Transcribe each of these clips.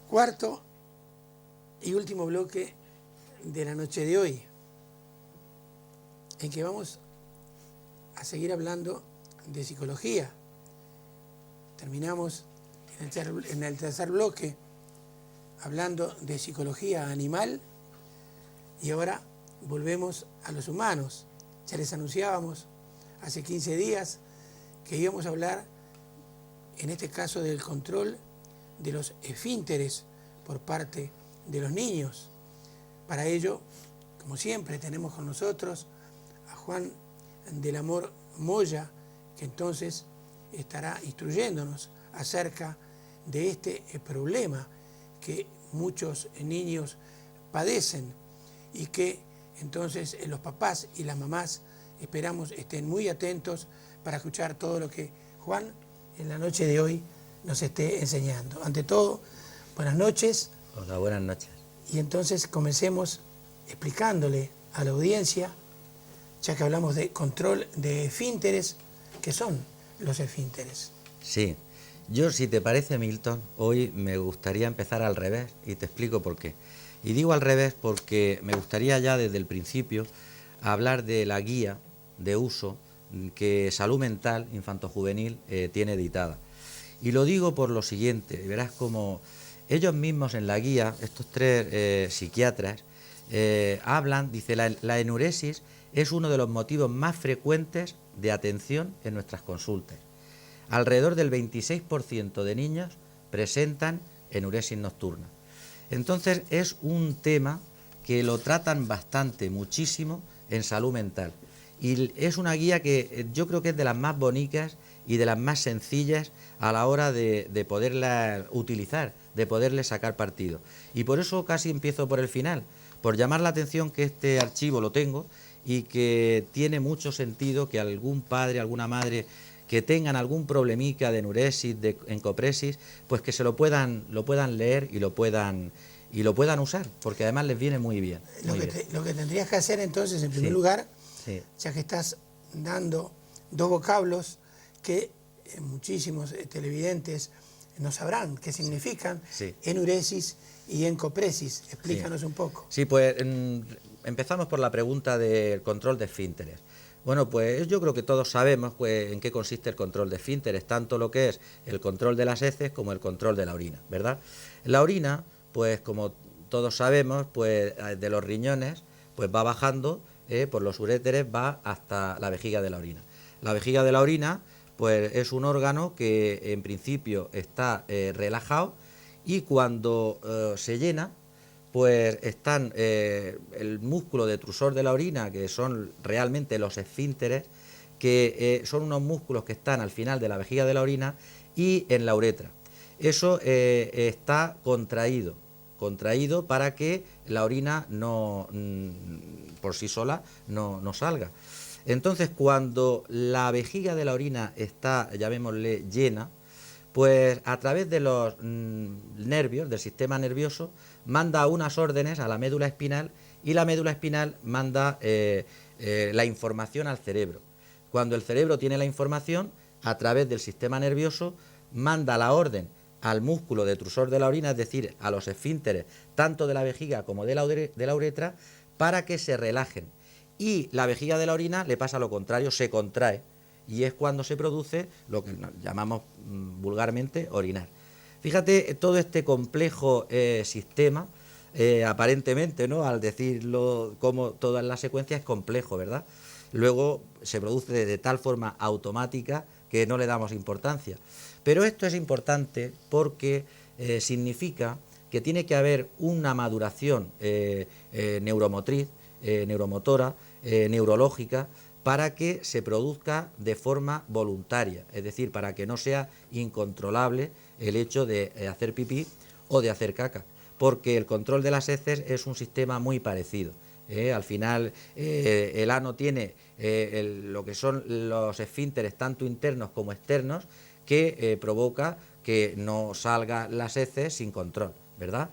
Cuarto y último bloque de la noche de hoy, en que vamos a seguir hablando de psicología. Terminamos en el tercer bloque hablando de psicología animal y ahora volvemos a los humanos. Ya les anunciábamos hace 15 días que íbamos a hablar, en este caso, del control de los esfínteres por parte de los niños. Para ello, como siempre, tenemos con nosotros a Juan del Amor Moya, que entonces estará instruyéndonos acerca de este problema que muchos niños padecen y que entonces los papás y las mamás esperamos estén muy atentos para escuchar todo lo que Juan en la noche de hoy nos esté enseñando. Ante todo, buenas noches. Hola, buenas noches. Y entonces comencemos explicándole a la audiencia, ya que hablamos de control de esfínteres, ¿qué son los esfínteres? Sí, yo, si te parece, Milton, hoy me gustaría empezar al revés y te explico por qué. Y digo al revés porque me gustaría ya desde el principio hablar de la guía de uso que Salud Mental Infantojuvenil tiene editada. Y lo digo por lo siguiente, verás como ellos mismos en la guía, estos tres psiquiatras, hablan, dice, la enuresis es uno de los motivos más frecuentes de atención en nuestras consultas. Alrededor del 26% de niños presentan enuresis nocturna. Entonces es un tema que lo tratan bastante, muchísimo, en salud mental. Y es una guía que yo creo que es de las más bonitas y de las más sencillas a la hora de poderla utilizar, de poderle sacar partido. Y por eso casi empiezo por el final, por llamar la atención que este archivo lo tengo y que tiene mucho sentido que algún padre, alguna madre que tengan algún problemica de enuresis, de encopresis, pues que se lo puedan leer y lo puedan usar, porque además les viene muy bien. Lo que tendrías que hacer entonces, en primer lugar, ya que estás dando dos vocablos que muchísimos televidentes no sabrán qué significan, enuresis y encopresis. Explícanos un poco. Sí, pues empezamos por la pregunta del control de esfínteres. Bueno, pues yo creo que todos sabemos pues, en qué consiste el control de esfínteres, tanto lo que es el control de las heces como el control de la orina, ¿verdad? La orina, pues como todos sabemos, pues de los riñones, pues va bajando por los uréteres, va hasta la vejiga de la orina. La vejiga de la orina, pues es un órgano que en principio está relajado y cuando se llena, pues están el músculo detrusor de la orina, que son realmente los esfínteres, que son unos músculos que están al final de la vejiga de la orina y en la uretra. Eso está contraído para que la orina no por sí sola no salga. Entonces, cuando la vejiga de la orina está, llamémosle, llena, pues a través de los nervios, del sistema nervioso, manda unas órdenes a la médula espinal y la médula espinal manda la información al cerebro. Cuando el cerebro tiene la información, a través del sistema nervioso, manda la orden al músculo detrusor de la orina, es decir, a los esfínteres, tanto de la vejiga como de la uretra, para que se relajen. Y la vejiga de la orina le pasa lo contrario, se contrae. Y es cuando se produce lo que llamamos vulgarmente orinar. Fíjate todo este complejo sistema, aparentemente, ¿no? Al decirlo como toda la secuencia es complejo, ¿verdad? Luego se produce de tal forma automática que no le damos importancia. Pero esto es importante porque significa que tiene que haber una maduración neuromotriz, neuromotora, neurológica, para que se produzca de forma voluntaria, es decir, para que no sea incontrolable el hecho de hacer pipí o de hacer caca, porque el control de las heces es un sistema muy parecido. Al final el ano tiene lo que son los esfínteres tanto internos como externos que provoca que no salgan las heces sin control, ¿verdad?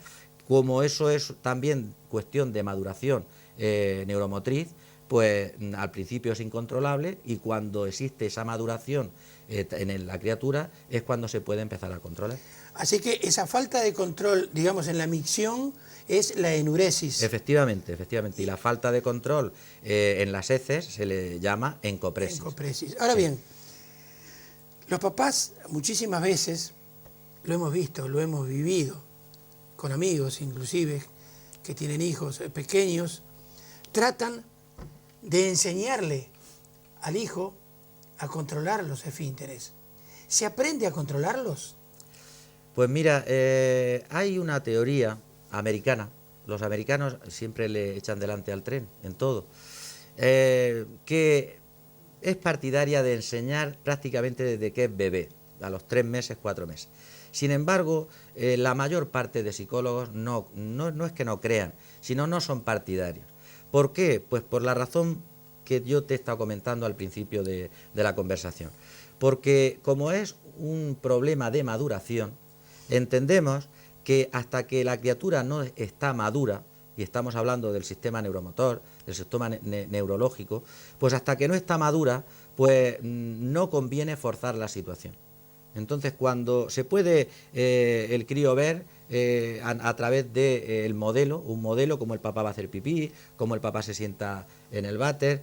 Como eso es también cuestión de maduración neuromotriz, pues al principio es incontrolable y cuando existe esa maduración en la criatura es cuando se puede empezar a controlar. Así que esa falta de control, digamos, en la micción es la enuresis. Efectivamente, efectivamente. Y la falta de control en las heces se le llama encopresis. Encopresis. Ahora Sí. bien, los papás muchísimas veces, lo hemos visto, lo hemos vivido, con amigos inclusive, que tienen hijos pequeños, tratan de enseñarle al hijo a controlar los esfínteres. ¿Se aprende a controlarlos? Pues mira, hay una teoría americana, los americanos siempre le echan delante al tren en todo, que es partidaria de enseñar prácticamente desde que es bebé, a los 3 meses, 4 meses. Sin embargo, la mayor parte de psicólogos no es que no crean, sino no son partidarios. ¿Por qué? Pues por la razón que yo te he estado comentando al principio de la conversación. Porque como es un problema de maduración, entendemos que hasta que la criatura no está madura, y estamos hablando del sistema neuromotor, del sistema neurológico, pues hasta que no está madura, pues no conviene forzar la situación. Entonces, cuando se puede el crío ver a través del modelo, un modelo como el papá va a hacer pipí, como el papá se sienta en el váter,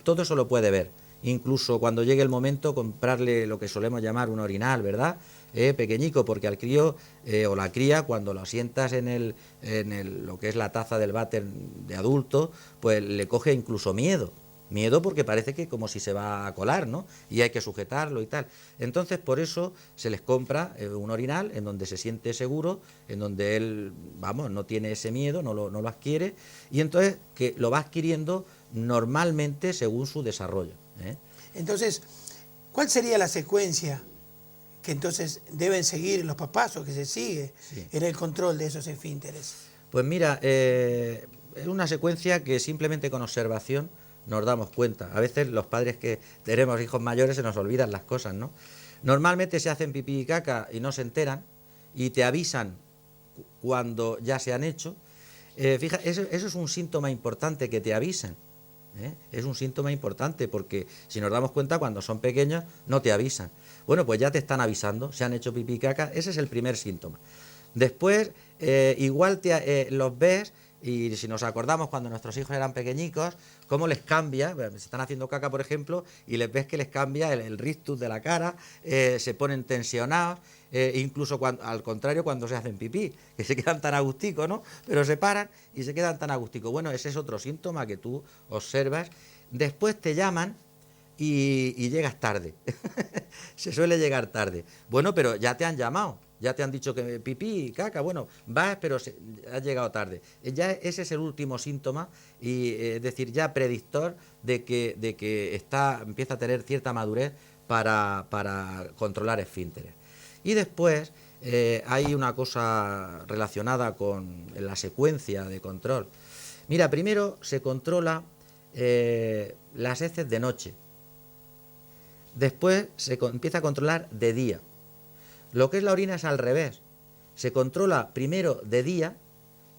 todo eso lo puede ver. Incluso cuando llegue el momento, comprarle lo que solemos llamar un orinal, ¿verdad? Pequeñico, porque al crío o la cría, cuando lo sientas en lo que es la taza del váter de adulto, pues le coge incluso miedo. Miedo porque parece que como si se va a colar, ¿no? Y hay que sujetarlo y tal. Entonces, por eso se les compra un orinal en donde se siente seguro, en donde él, vamos, no tiene ese miedo, no lo adquiere, y entonces que lo va adquiriendo normalmente según su desarrollo. Entonces, ¿cuál sería la secuencia que entonces deben seguir los papás o que se sigue en el control de esos esfínteres? Pues mira, es una secuencia que simplemente con observación nos damos cuenta. A veces los padres que tenemos hijos mayores se nos olvidan las cosas, ¿no? Normalmente se hacen pipí y caca y no se enteran y te avisan cuando ya se han hecho. Fíjate, eso es un síntoma importante, que te avisen. Es un síntoma importante porque si nos damos cuenta, cuando son pequeños no te avisan. Bueno, pues ya te están avisando, se han hecho pipí y caca, ese es el primer síntoma. Después, igual los ves. Y si nos acordamos cuando nuestros hijos eran pequeñicos, cómo les cambia, se están haciendo caca, por ejemplo, y les ves que les cambia el rictus de la cara, se ponen tensionados, incluso al contrario cuando se hacen pipí, que se quedan tan agusticos, ¿no? Pero se paran y se quedan tan agusticos. Bueno, ese es otro síntoma que tú observas. Después te llaman y llegas tarde. Se suele llegar tarde. Bueno, pero ya te han llamado. Ya te han dicho que pipí, caca, bueno, vas, pero has llegado tarde. Ya ese es el último síntoma, y es decir, ya predictor de que empieza a tener cierta madurez para controlar esfínteres. Y después hay una cosa relacionada con la secuencia de control. Mira, primero se controla las heces de noche. Después se empieza a controlar de día. Lo que es la orina es al revés. Se controla primero de día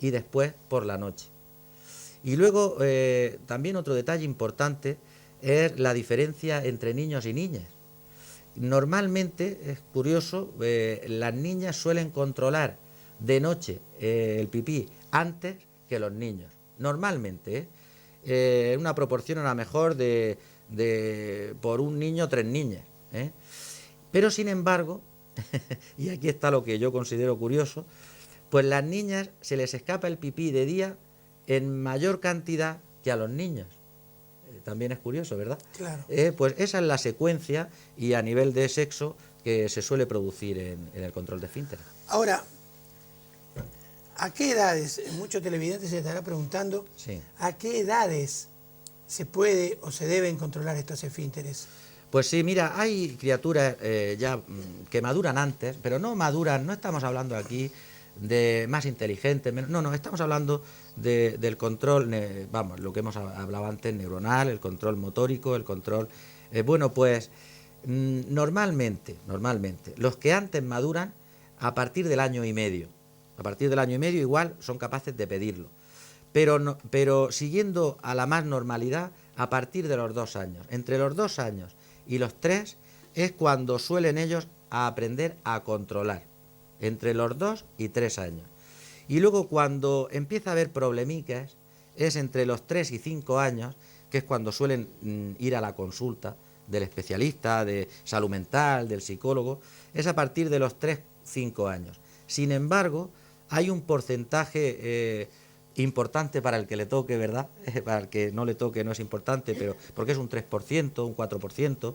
y después por la noche. Y luego también otro detalle importante es la diferencia entre niños y niñas. Normalmente, es curioso, las niñas suelen controlar de noche el pipí antes que los niños. Normalmente, una proporción a lo mejor de por un niño 3 niñas. Pero sin embargo, y aquí está lo que yo considero curioso, pues las niñas se les escapa el pipí de día en mayor cantidad que a los niños. También es curioso, ¿verdad? Claro. Pues esa es la secuencia y a nivel de sexo que se suele producir en el control de esfínteres. Ahora, ¿a qué edades? Muchos televidentes se estarán preguntando, Sí. ¿a qué edades se puede o se deben controlar estos esfínteres? Pues sí, mira, hay criaturas ya que maduran antes, pero no maduran, no estamos hablando aquí de más inteligentes, no, estamos hablando del control, vamos, lo que hemos hablado antes, neuronal, el control motórico, el control... bueno, pues normalmente, los que antes maduran a partir del año y medio. A partir del año y medio igual son capaces de pedirlo. Pero siguiendo a la más normalidad a partir de los 2 años. Entre los 2 años y los 3 es cuando suelen ellos aprender a controlar. entre los 2 y 3 años. Y luego cuando empieza a haber problemicas es entre los 3 y 5 años, que es cuando suelen ir a la consulta del especialista de salud mental, del psicólogo, es a partir de los 3-5 años. Sin embargo, hay un porcentaje importante para el que le toque, ¿verdad? Para el que no le toque no es importante, pero porque es un 3%, un 4%,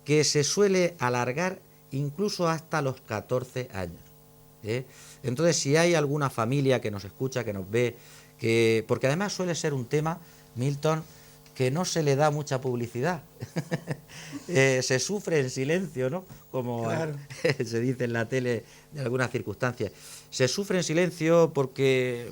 que se suele alargar incluso hasta los 14 años. Entonces, si hay alguna familia que nos escucha, que nos ve, porque además suele ser un tema, Milton, que no se le da mucha publicidad. Se sufre en silencio, ¿no? Como claro. Se dice en la tele de algunas circunstancias. Se sufre en silencio porque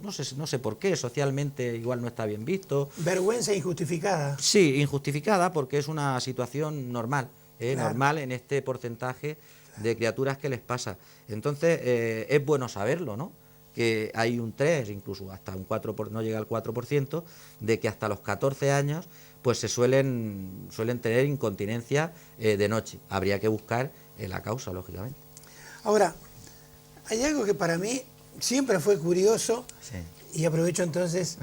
no sé por qué, socialmente igual no está bien visto. Vergüenza injustificada. Sí, injustificada porque es una situación normal, claro. Normal en este porcentaje de criaturas que les pasa. Entonces, es bueno saberlo, ¿no? Que hay un 3, incluso hasta un 4, no llega al 4%, de que hasta los 14 años pues se suelen tener incontinencia de noche. Habría que buscar la causa, lógicamente. Ahora, hay algo que para mí siempre fue curioso, sí. Y aprovecho entonces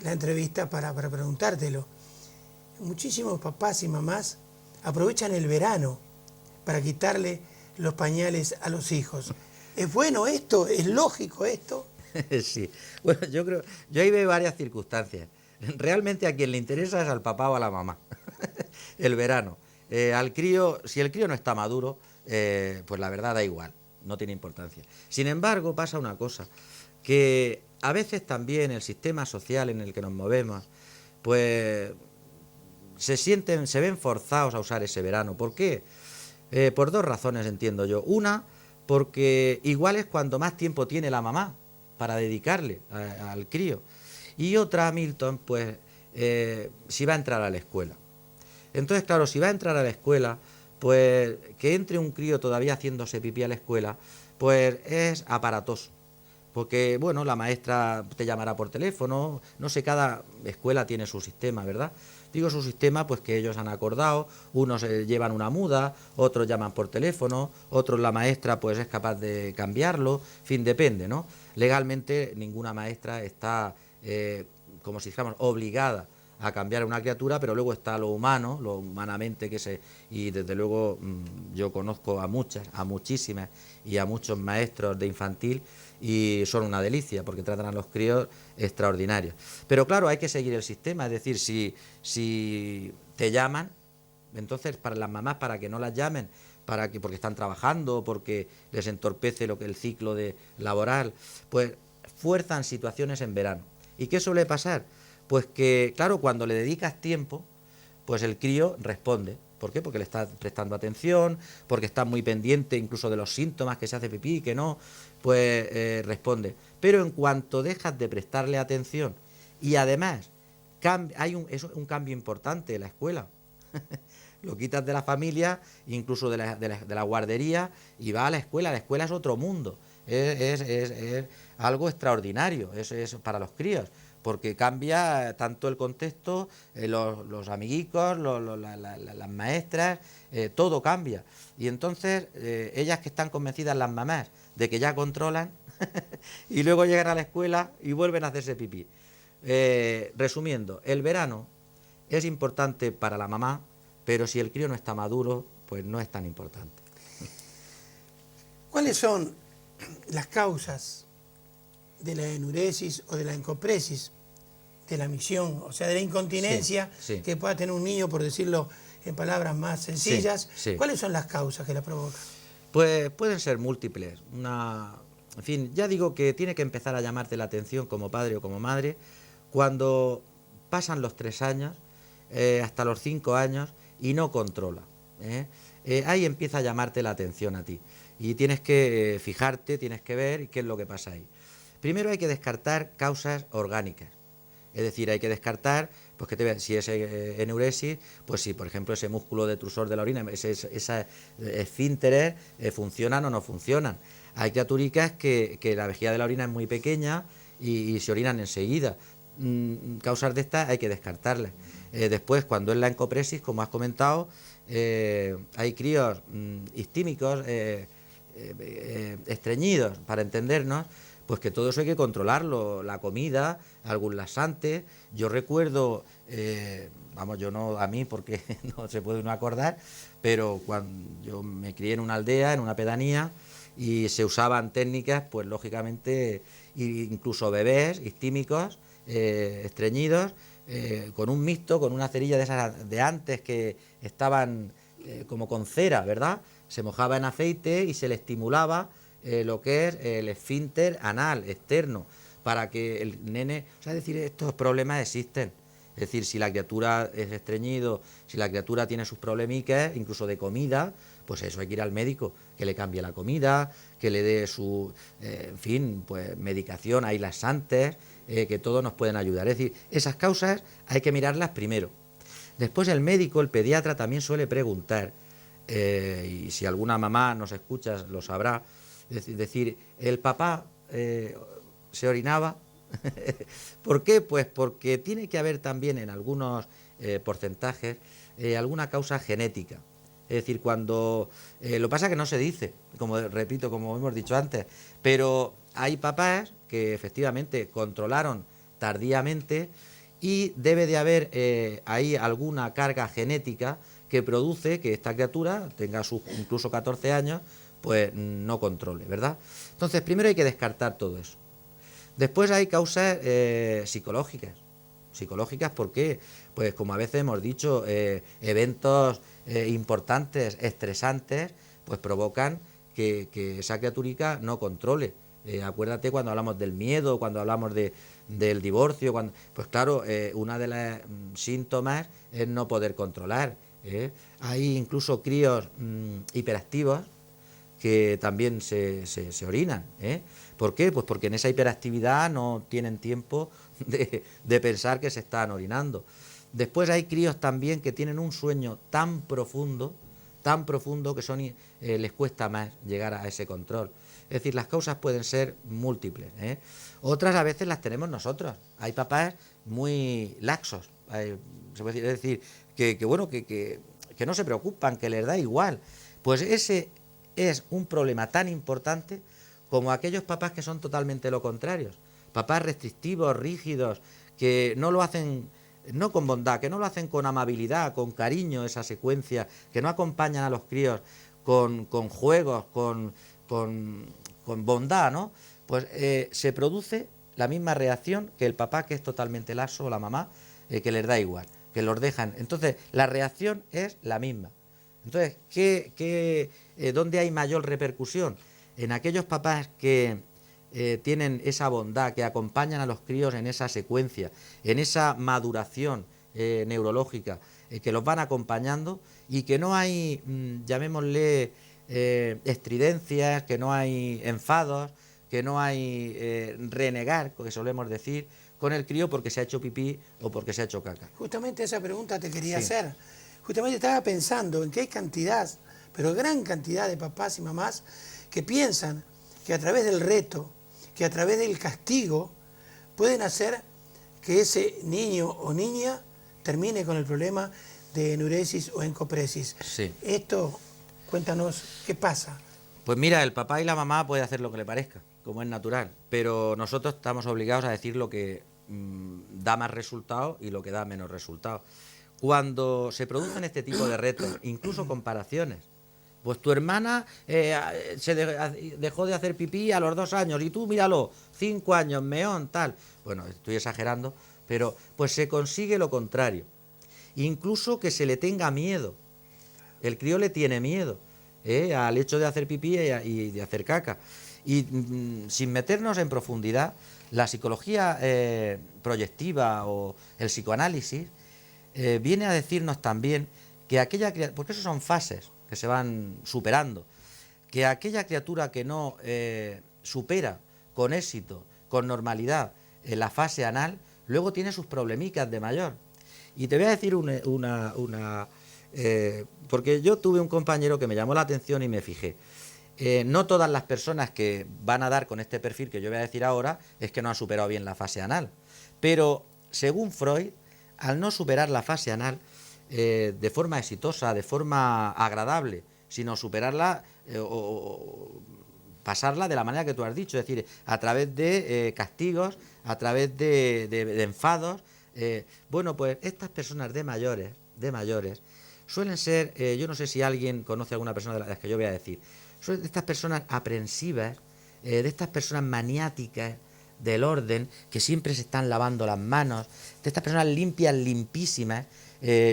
la entrevista para preguntártelo. Muchísimos papás y mamás aprovechan el verano para quitarle los pañales a los hijos. ¿Es bueno esto? ¿Es lógico esto? Sí. Bueno, yo ahí veo varias circunstancias. Realmente a quien le interesa es al papá o a la mamá. El verano. Al crío, si el crío no está maduro, pues la verdad da igual, no tiene importancia. Sin embargo, pasa una cosa, que a veces también el sistema social en el que nos movemos, pues se ven forzados a usar ese verano. ¿Por qué? Por dos razones, entiendo yo. Una, porque igual es cuando más tiempo tiene la mamá para dedicarle al crío. Y otra, Milton, pues si va a entrar a la escuela. Entonces, claro, si va a entrar a la escuela, pues que entre un crío todavía haciéndose pipí a la escuela, pues es aparatoso. Porque, bueno, la maestra te llamará por teléfono, no sé, cada escuela tiene su sistema, ¿verdad? Digo su sistema, pues que ellos han acordado, unos llevan una muda, otros llaman por teléfono, otros la maestra pues es capaz de cambiarlo, en fin, depende, ¿no? Legalmente ninguna maestra está, como si dijéramos, obligada a cambiar a una criatura, pero luego está lo humano, lo humanamente y desde luego yo conozco a muchísimas y a muchos maestros de infantil y son una delicia porque tratan a los críos extraordinarios. Pero claro, hay que seguir el sistema, es decir, si te llaman, entonces para las mamás, para que no las llamen, porque están trabajando, porque les entorpece el ciclo laboral, pues fuerzan situaciones en verano. ¿Y qué suele pasar? Pues que, claro, cuando le dedicas tiempo, pues el crío responde. ¿Por qué? Porque le estás prestando atención, porque está muy pendiente incluso de los síntomas, que se hace pipí, que no, pues responde. Pero en cuanto dejas de prestarle atención y además es un cambio importante en la escuela, lo quitas de la familia, incluso de la guardería y va a la escuela es otro mundo, es algo extraordinario, es para los críos. Porque cambia tanto el contexto, los amiguicos, las maestras, todo cambia. Y entonces, ellas que están convencidas, las mamás, de que ya controlan, y luego llegan a la escuela y vuelven a hacerse pipí. Resumiendo, el verano es importante para la mamá, pero si el crío no está maduro, pues no es tan importante. ¿Cuáles son las causas de la enuresis o de la encopresis, de la misión, o sea, de la incontinencia que pueda tener un niño, por decirlo en palabras más sencillas? ¿Cuáles son las causas que la provocan? Pues pueden ser múltiples. En fin, ya digo que tiene que empezar a llamarte la atención como padre o como madre cuando pasan los 3 años, hasta los 5 años y no controla. Ahí empieza a llamarte la atención a ti y tienes que fijarte, tienes que ver qué es lo que pasa ahí. Primero hay que descartar causas orgánicas, es decir, hay que descartar, pues si es enuresis, pues si por ejemplo ese músculo detrusor de la orina, esa esfínteres funcionan o no funcionan. Hay criaturicas que la vejiga de la orina es muy pequeña y se orinan enseguida. Causas de estas hay que descartarlas. Después, cuando es la encopresis, como has comentado, hay críos histímicos, estreñidos, para entendernos, pues que todo eso hay que controlarlo, la comida, algún laxante. Yo recuerdo, vamos, yo no a mí porque no se puede uno acordar, pero cuando yo me crié en una aldea, en una pedanía, y se usaban técnicas, pues lógicamente, incluso bebés istímicos, estreñidos, con un mixto, con una cerilla de esas de antes que estaban como con cera, ¿verdad? Se mojaba en aceite y se le estimulaba lo que es el esfínter anal externo, para que el nene, o sea, es decir, estos problemas existen. Es decir, si la criatura es estreñido, si la criatura tiene sus problemitas, incluso de comida, pues eso hay que ir al médico, que le cambie la comida, que le dé su, en fin, pues medicación, hay laxantes, que todos nos pueden ayudar. Es decir, esas causas hay que mirarlas primero. Después el médico, el pediatra, también suele preguntar, y si alguna mamá nos escucha lo sabrá, es decir, el papá se orinaba. ¿Por qué? Pues porque tiene que haber también en algunos porcentajes alguna causa genética. Es decir, cuando... lo pasa que no se dice, como repito, como hemos dicho antes, pero hay papás que efectivamente controlaron tardíamente y debe de haber ahí alguna carga genética que produce que esta criatura tenga sus incluso 14 años, pues no controle, ¿verdad? Entonces, primero hay que descartar todo eso. Después hay causas psicológicas. Psicológicas, ¿por qué? Pues como a veces hemos dicho, eventos importantes, estresantes, pues provocan que esa criaturica no controle. Acuérdate cuando hablamos del miedo, cuando hablamos del divorcio, pues claro, una de las síntomas es no poder controlar. Hay incluso críos hiperactivos que también se orinan. ¿Por qué? Pues porque en esa hiperactividad no tienen tiempo de pensar que se están orinando. Después hay críos también que tienen un sueño tan profundo que les cuesta más llegar a ese control. Es decir, las causas pueden ser múltiples. Otras a veces las tenemos nosotros. Hay papás muy laxos, se puede decir, que no se preocupan, que les da igual. Pues ese es un problema tan importante como aquellos papás que son totalmente lo contrario. Papás restrictivos, rígidos, que no lo hacen, no con bondad, que no lo hacen con amabilidad, con cariño, esa secuencia, que no acompañan a los críos con juegos, con bondad, ¿no? Pues se produce la misma reacción que el papá que es totalmente laxo, o la mamá, que les da igual, que los dejan. Entonces, la reacción es la misma. Entonces, ¿dónde hay mayor repercusión? En aquellos papás que tienen esa bondad, que acompañan a los críos en esa secuencia, en esa maduración neurológica, que los van acompañando y que no hay, llamémosle, estridencias, que no hay enfados, que no hay renegar, que solemos decir, con el crío porque se ha hecho pipí o porque se ha hecho caca. Justamente esa pregunta te quería hacer. Justamente estaba pensando en que hay cantidad, pero gran cantidad de papás y mamás que piensan que a través del reto, que a través del castigo, pueden hacer que ese niño o niña termine con el problema de enuresis o encopresis. Sí. Esto, cuéntanos, ¿qué pasa? Pues mira, el papá y la mamá puede hacer lo que le parezca, como es natural, pero nosotros estamos obligados a decir lo que da más resultado y lo que da menos resultado. Cuando se producen este tipo de retos, incluso comparaciones, pues tu hermana dejó de hacer pipí a los 2 años y tú míralo, 5 años, meón, tal. Bueno, estoy exagerando, pero pues se consigue lo contrario. Incluso que se le tenga miedo. El crío le tiene miedo al hecho de hacer pipí y de hacer caca. Y sin meternos en profundidad, la psicología proyectiva o el psicoanálisis viene a decirnos también que aquella criatura, porque eso son fases que se van superando, que aquella criatura que no supera con éxito, con normalidad, la fase anal, luego tiene sus problemicas de mayor. Y te voy a decir porque yo tuve un compañero que me llamó la atención y me fijé. No todas las personas que van a dar con este perfil que yo voy a decir ahora es que no han superado bien la fase anal. Pero, según Freud, al no superar la fase anal de forma exitosa, de forma agradable, sino superarla o pasarla de la manera que tú has dicho, es decir, a través de castigos, a través de enfados. Bueno, pues estas personas de mayores, suelen ser, yo no sé si alguien conoce a alguna persona de las que yo voy a decir, son de estas personas aprensivas, de estas personas maniáticas del orden, que siempre se están lavando las manos, de estas personas limpias, limpísimas.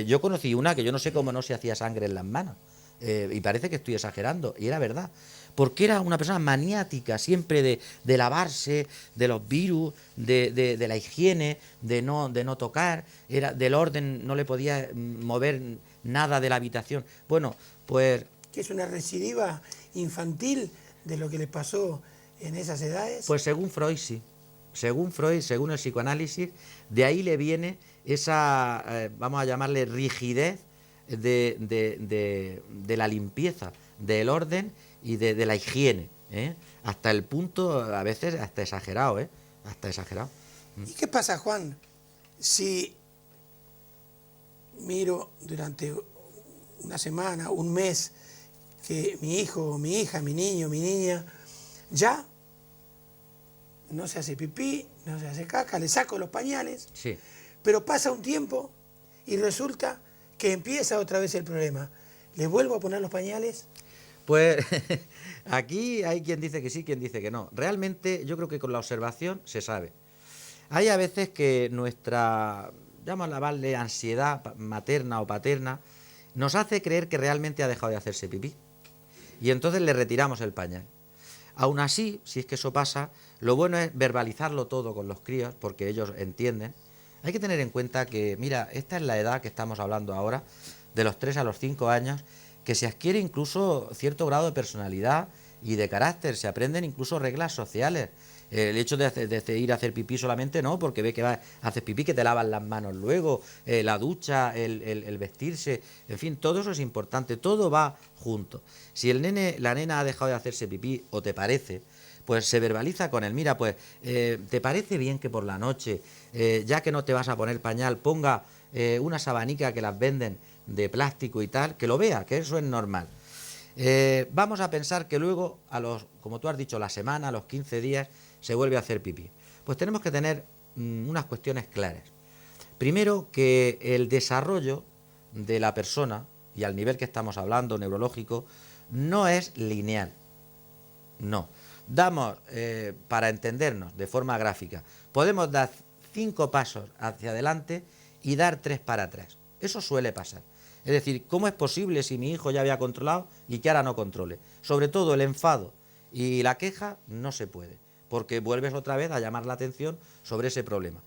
Yo conocí una que yo no sé cómo no se hacía sangre en las manos, y parece que estoy exagerando, y era verdad, porque era una persona maniática, siempre de lavarse, de los virus, de la higiene, de no tocar, era del orden, no le podía mover nada de la habitación. Bueno, pues... ¿Que es una recidiva infantil de lo que le pasó en esas edades? Pues según Freud, sí. Según Freud, según el psicoanálisis, de ahí le viene esa, vamos a llamarle rigidez de la limpieza, del orden y de la higiene, ¿eh? Hasta el punto, a veces, hasta exagerado, ¿eh? Hasta exagerado. ¿Y qué pasa, Juan, si miro durante una semana, un mes, que mi hijo, mi hija, mi niño, mi niña, ya no se hace pipí, no se hace caca, le saco los pañales, Sí. pero pasa un tiempo y resulta que empieza otra vez el problema? ¿Le vuelvo a poner los pañales? Pues aquí hay quien dice que sí, quien dice que no. Realmente yo creo que con la observación se sabe. Hay a veces que nuestra, vamos a llamarle ansiedad materna o paterna, nos hace creer que realmente ha dejado de hacerse pipí. Y entonces le retiramos el pañal. Aún así, si es que eso pasa, lo bueno es verbalizarlo todo con los críos, porque ellos entienden. Hay que tener en cuenta que, mira, esta es la edad que estamos hablando ahora, de los 3 a los 5 años, que se adquiere incluso cierto grado de personalidad y de carácter, se aprenden incluso reglas sociales. El hecho de ir a hacer pipí solamente no, porque ve que haces pipí, que te lavas las manos luego, la ducha, el vestirse, en fin, todo eso es importante, todo va junto. Si el nene, la nena ha dejado de hacerse pipí, o te parece, pues se verbaliza con él, mira, pues, ¿te parece bien que por la noche, ya que no te vas a poner pañal, ponga una sabanica que las venden de plástico y tal, que lo vea, que eso es normal? Vamos a pensar que luego, como tú has dicho, la semana, a los 15 días, se vuelve a hacer pipí. Pues tenemos que tener unas cuestiones claras. Primero, que el desarrollo de la persona, y al nivel que estamos hablando, neurológico, no es lineal. No. Damos, para entendernos de forma gráfica, podemos dar 5 pasos hacia adelante y dar 3 para atrás. Eso suele pasar. Es decir, ¿cómo es posible si mi hijo ya había controlado y que ahora no controle? Sobre todo el enfado y la queja no se puede, porque vuelves otra vez a llamar la atención sobre ese problema.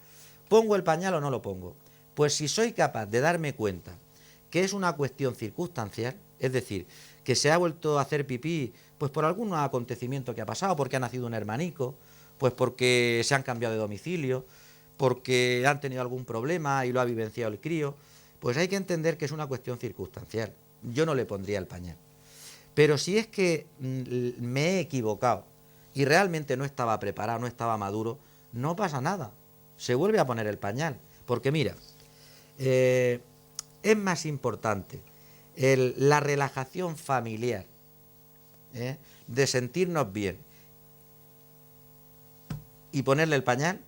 ¿Pongo el pañal o no lo pongo? Pues si soy capaz de darme cuenta que es una cuestión circunstancial, es decir, que se ha vuelto a hacer pipí pues por algún acontecimiento que ha pasado, porque ha nacido un hermanico, pues porque se han cambiado de domicilio, porque han tenido algún problema y lo ha vivenciado el crío, pues hay que entender que es una cuestión circunstancial. Yo no le pondría el pañal. Pero si es que me he equivocado y realmente no estaba preparado, no estaba maduro, no pasa nada. Se vuelve a poner el pañal. Porque mira, es más importante la relajación familiar, de sentirnos bien y ponerle el pañal,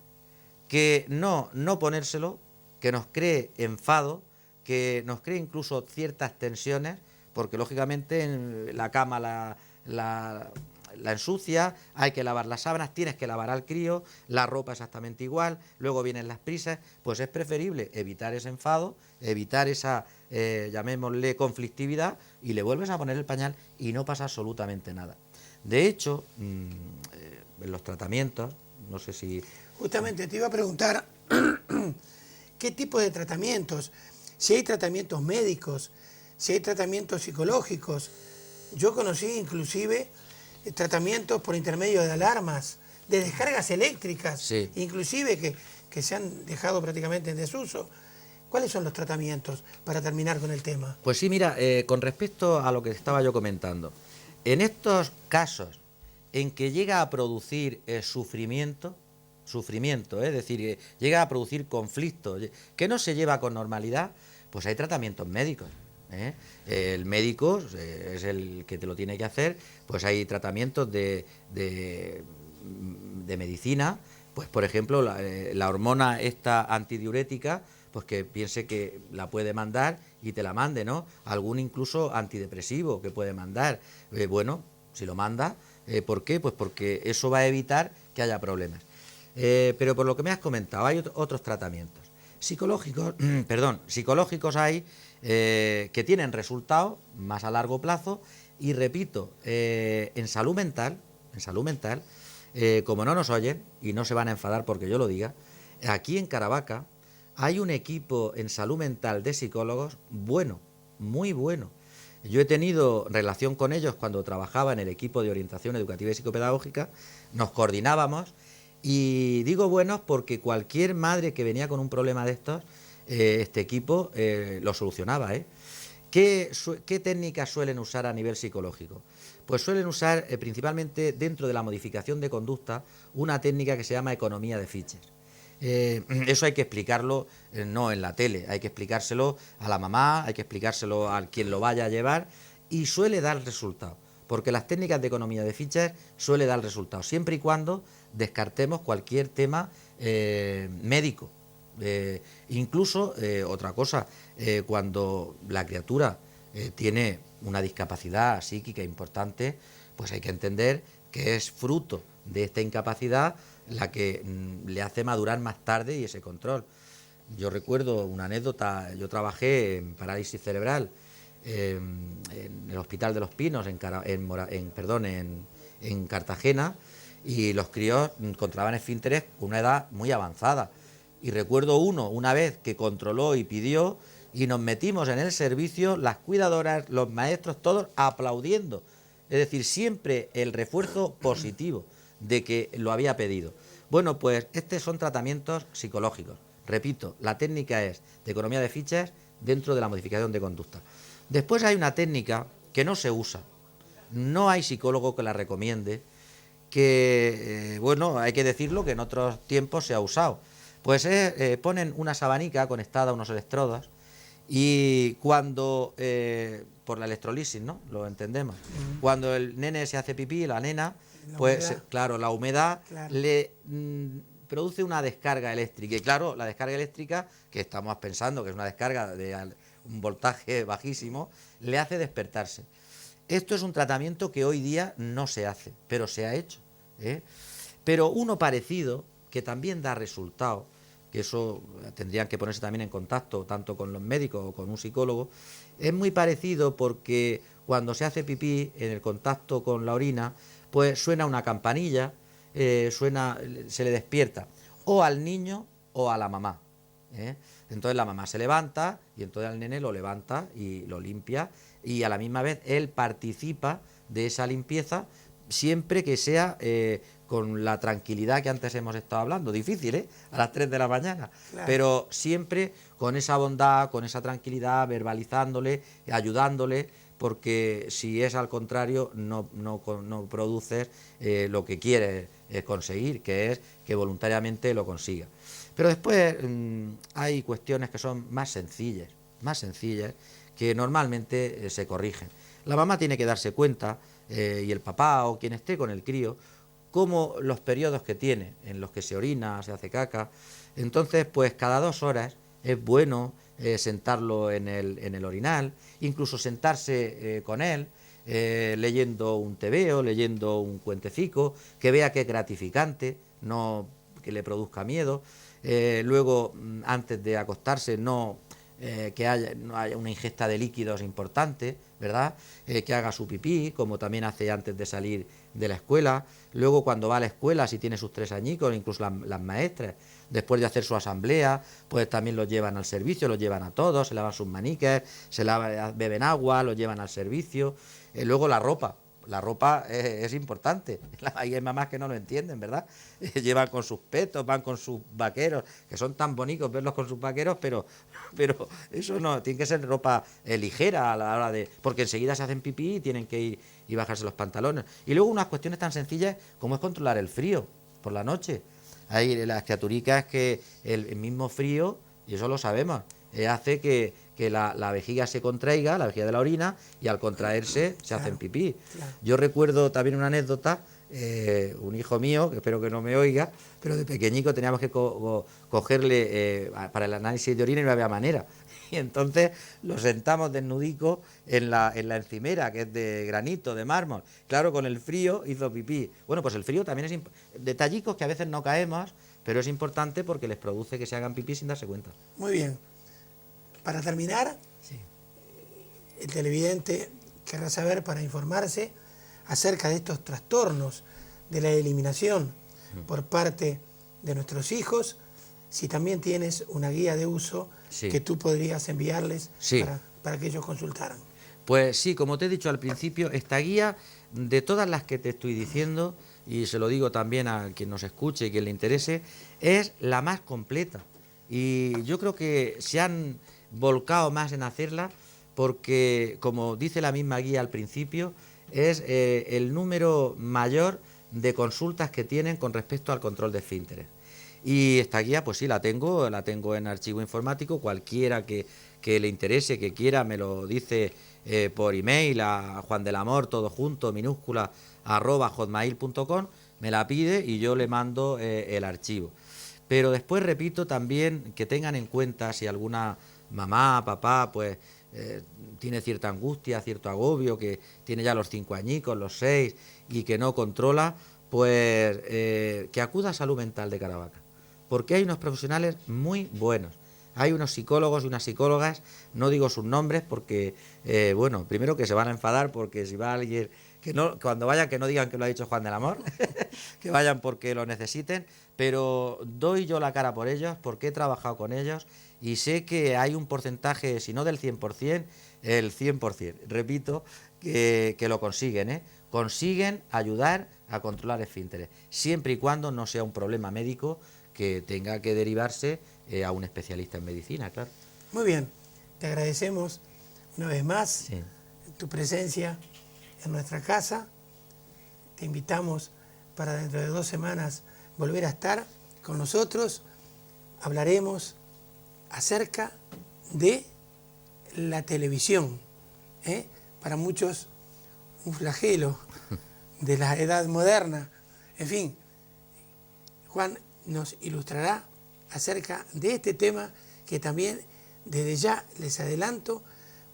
que no ponérselo, que nos cree enfado, que nos cree incluso ciertas tensiones, porque lógicamente en la cama la ensucia, hay que lavar las sábanas, tienes que lavar al crío, la ropa exactamente igual, luego vienen las prisas, pues es preferible evitar ese enfado, evitar esa, llamémosle, conflictividad, y le vuelves a poner el pañal y no pasa absolutamente nada. De hecho, en los tratamientos, no sé si... Justamente te iba a preguntar qué tipo de tratamientos, si hay tratamientos médicos, si hay tratamientos psicológicos. Yo conocí inclusive tratamientos por intermedio de alarmas, de descargas eléctricas, sí, inclusive que se han dejado prácticamente en desuso. ¿Cuáles son los tratamientos para terminar con el tema? Pues sí, mira, con respecto a lo que estaba yo comentando, en estos casos en que llega a producir sufrimiento, es decir, llega a producir conflicto, que no se lleva con normalidad, pues hay tratamientos médicos. ¿eh? El médico es el que te lo tiene que hacer, pues hay tratamientos de medicina, pues por ejemplo la hormona esta antidiurética, pues que piense que la puede mandar y te la mande, ¿no? Algún incluso antidepresivo que puede mandar. Bueno, si lo manda, ¿por qué? Pues porque eso va a evitar que haya problemas. Pero por lo que me has comentado, hay otros tratamientos psicológicos, psicológicos hay que tienen resultados más a largo plazo y repito, en salud mental, como no nos oyen y no se van a enfadar porque yo lo diga, aquí en Caravaca hay un equipo en salud mental de psicólogos bueno, muy bueno. Yo he tenido relación con ellos cuando trabajaba en el equipo de orientación educativa y psicopedagógica, nos coordinábamos y digo buenos porque cualquier madre que venía con un problema de estos, este equipo lo solucionaba. ¿Qué técnicas suelen usar a nivel psicológico? Pues suelen usar principalmente dentro de la modificación de conducta una técnica que se llama economía de fiches. Eso hay que explicarlo no en la tele, hay que explicárselo a la mamá, hay que explicárselo a quien lo vaya a llevar y suele dar resultado, porque las técnicas de economía de fichas suele dar resultado, siempre y cuando descartemos cualquier tema médico. Incluso, otra cosa, cuando la criatura tiene una discapacidad psíquica importante, pues hay que entender que es fruto de esta incapacidad la que le hace madurar más tarde y ese control. Yo recuerdo una anécdota, yo trabajé en parálisis cerebral en el Hospital de los Pinos, en Cartagena, y los críos controlaban esfínteres con una edad muy avanzada. Y recuerdo una vez que controló y pidió, y nos metimos en el servicio, las cuidadoras, los maestros, todos aplaudiendo. Es decir, siempre el refuerzo positivo de que lo había pedido. Bueno, pues estos son tratamientos psicológicos. Repito, la técnica es de economía de fichas dentro de la modificación de conducta. Después hay una técnica que no se usa. No hay psicólogo que la recomiende, que, bueno, hay que decirlo que en otros tiempos se ha usado. Pues ponen una sabanica conectada a unos electrodos y cuando, por la electrolisis, ¿no? Lo entendemos. Cuando el nene se hace pipí, la nena, pues claro, la humedad le produce una descarga eléctrica. Y claro, la descarga eléctrica, que estamos pensando que es una descarga de un voltaje bajísimo, le hace despertarse. Esto es un tratamiento que hoy día no se hace, pero se ha hecho. Pero uno parecido, que también da resultado, que eso tendrían que ponerse también en contacto tanto con los médicos o con un psicólogo, es muy parecido porque cuando se hace pipí en el contacto con la orina, pues suena una campanilla, se le despierta o al niño o a la mamá. Entonces la mamá se levanta y entonces al nene lo levanta y lo limpia y a la misma vez él participa de esa limpieza siempre que sea con la tranquilidad que antes hemos estado hablando, difícil, a las 3 de la mañana, claro. Pero siempre con esa bondad, con esa tranquilidad, verbalizándole, ayudándole, porque si es al contrario no produces lo que quieres conseguir, que es que voluntariamente lo consiga. Pero después hay cuestiones que son más sencillas, que normalmente se corrigen. La mamá tiene que darse cuenta, y el papá o quien esté con el crío, como los periodos que tiene, en los que se orina, se hace caca. Entonces, pues cada 2 horas es bueno sentarlo en el orinal, incluso sentarse con él, leyendo un tebeo, leyendo un cuentecico, que vea que es gratificante, no que le produzca miedo. Luego, antes de acostarse, no haya una ingesta de líquidos importante, ¿verdad? Que haga su pipí, como también hace antes de salir de la escuela. Luego, cuando va a la escuela, si tiene sus 3 añicos, incluso las maestras, después de hacer su asamblea, pues también los llevan al servicio, los llevan a todos, se lavan sus maniques, beben agua, los llevan al servicio. Luego la ropa es importante. Hay mamás que no lo entienden, ¿verdad? Llevan con sus petos, van con sus vaqueros, que son tan bonitos verlos con sus vaqueros, pero eso no, tiene que ser ropa ligera a la hora de... Porque enseguida se hacen pipí y tienen que ir y bajarse los pantalones. Y luego unas cuestiones tan sencillas como es controlar el frío por la noche. Hay las criaturicas que el mismo frío, y eso lo sabemos, hace que que la vejiga se contraiga, la vejiga de la orina, y al contraerse se hacen pipí. Claro. Yo recuerdo también una anécdota, un hijo mío, que espero que no me oiga, pero de pequeñico teníamos que cogerle para el análisis de orina y no había manera. Y entonces lo sentamos desnudico en la encimera, que es de granito, de mármol. Claro, con el frío hizo pipí. Bueno, pues el frío también es detallicos que a veces no caemos, pero es importante porque les produce que se hagan pipí sin darse cuenta. Muy bien. Para terminar, Sí. el televidente querrá saber, para informarse acerca de estos trastornos de la eliminación por parte de nuestros hijos, si también tienes una guía de uso Sí. que tú podrías enviarles Sí. para que ellos consultaran. Pues sí, como te he dicho al principio, esta guía, de todas las que te estoy diciendo, y se lo digo también a quien nos escuche y quien le interese, es la más completa. Y yo creo que se han volcado más en hacerla porque, como dice la misma guía al principio, es el número mayor de consultas que tienen con respecto al control de esfínteres. Y esta guía, pues sí, la tengo en archivo informático. Cualquiera que le interese, que quiera, me lo dice por email a Juan del Amor, todo junto, minúscula, @hotmail.com, me la pide y yo le mando el archivo. Pero después repito también que tengan en cuenta si alguna mamá, papá, pues tiene cierta angustia, cierto agobio, que tiene ya los 5 añicos, los 6 y que no controla, pues que acuda a Salud Mental de Caravaca, porque hay unos profesionales muy buenos. Hay unos psicólogos y unas psicólogas, no digo sus nombres porque, bueno, primero que se van a enfadar porque si va alguien, que no, cuando vayan que no digan que lo ha dicho Juan del Amor, que vayan porque lo necesiten, pero doy yo la cara por ellos porque he trabajado con ellos y sé que hay un porcentaje, si no del 100%, el 100%, repito, que lo consiguen, ¿eh? Consiguen ayudar a controlar esfínteres, siempre y cuando no sea un problema médico que tenga que derivarse a un especialista en medicina, claro. Muy bien, te agradecemos una vez más Sí. tu presencia en nuestra casa. Te invitamos para dentro de 2 semanas volver a estar con nosotros. Hablaremos acerca de la televisión, ¿eh? Para muchos un flagelo de la edad moderna. En fin, Juan nos ilustrará acerca de este tema que también desde ya les adelanto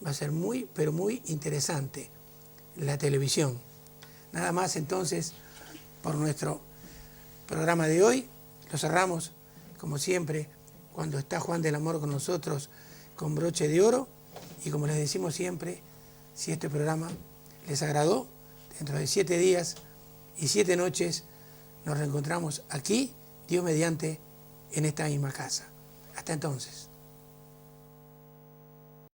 va a ser muy pero muy interesante, la televisión. Nada más entonces por nuestro programa de hoy. Lo cerramos como siempre cuando está Juan del Amor con nosotros con broche de oro, y como les decimos siempre, si este programa les agradó, dentro de 7 días y 7 noches nos reencontramos aquí, Dios mediante, en esta misma casa. Hasta entonces.